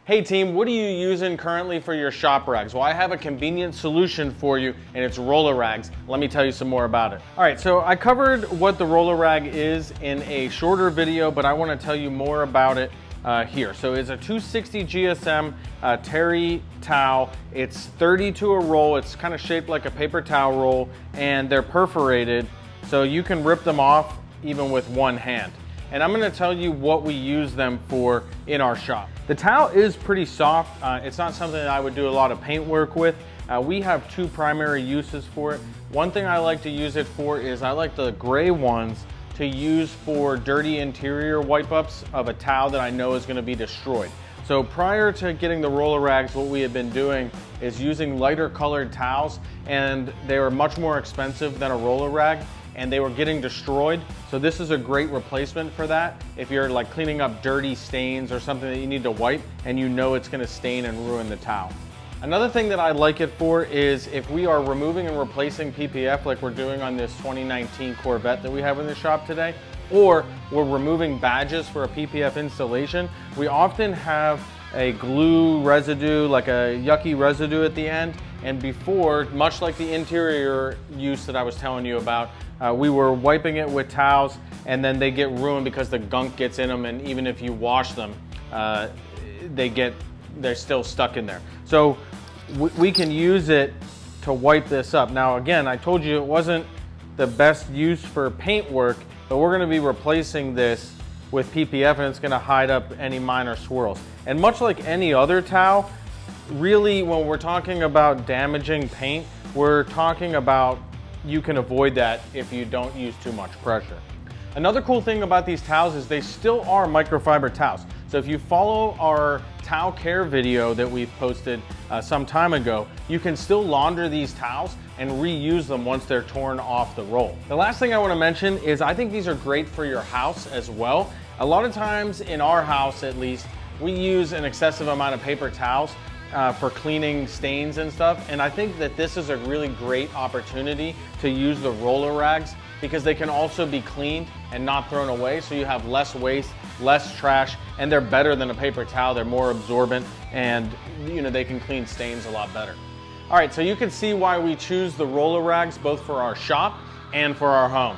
Hey team, what are you using currently for your shop rags? Well, I have a convenient solution for you, and it's roller rags. Let me tell you some more about it. All right, so I covered what the roller rag is in a shorter video, but I want to tell you more about it here. So it's a 260 GSM terry towel. It's 30 to a roll. It's kind of shaped like a paper towel roll, and they're perforated, so you can rip them off even with one hand. And I'm gonna tell you what we use them for in our shop. The towel is pretty soft. It's not something that I would do a lot of paint work with. We have two primary uses for it. One thing I like to use it for is I like the gray ones to use for dirty interior wipe ups of a towel that I know is gonna be destroyed. So prior to getting the roller rags, what we had been doing is using lighter colored towels, and they were much more expensive than a roller rag, and they were getting destroyed. So this is a great replacement for that. If you're like cleaning up dirty stains or something that you need to wipe and you know it's gonna stain and ruin the towel. Another thing that I like it for is if we are removing and replacing PPF like we're doing on this 2019 Corvette that we have in the shop today, or we're removing badges for a PPF installation, we often have a glue residue, like a yucky residue at the end. And before, much like the interior use that I was telling you about, we were wiping it with towels and then they get ruined because the gunk gets in them, and even if you wash them, they're still stuck in there. So we can use it to wipe this up. Now again, I told you it wasn't the best use for paint work, but we're gonna be replacing this with PPF, and it's gonna hide up any minor swirls. And much like any other towel, really when we're talking about damaging paint, we're talking about you can avoid that if you don't use too much pressure. Another cool thing about these towels is they still are microfiber towels. So if you follow our towel care video that we've posted some time ago, you can still launder these towels and reuse them once they're torn off the roll. The last thing I want to mention is I think these are great for your house as well. A lot of times in our house, at least, we use an excessive amount of paper towels for cleaning stains and stuff. And I think that this is a really great opportunity to use the roller rags because they can also be cleaned and not thrown away. So you have less waste, less trash, and they're better than a paper towel. They're more absorbent, and they can clean stains a lot better. All right, so you can see why we choose the roller rags both for our shop and for our home.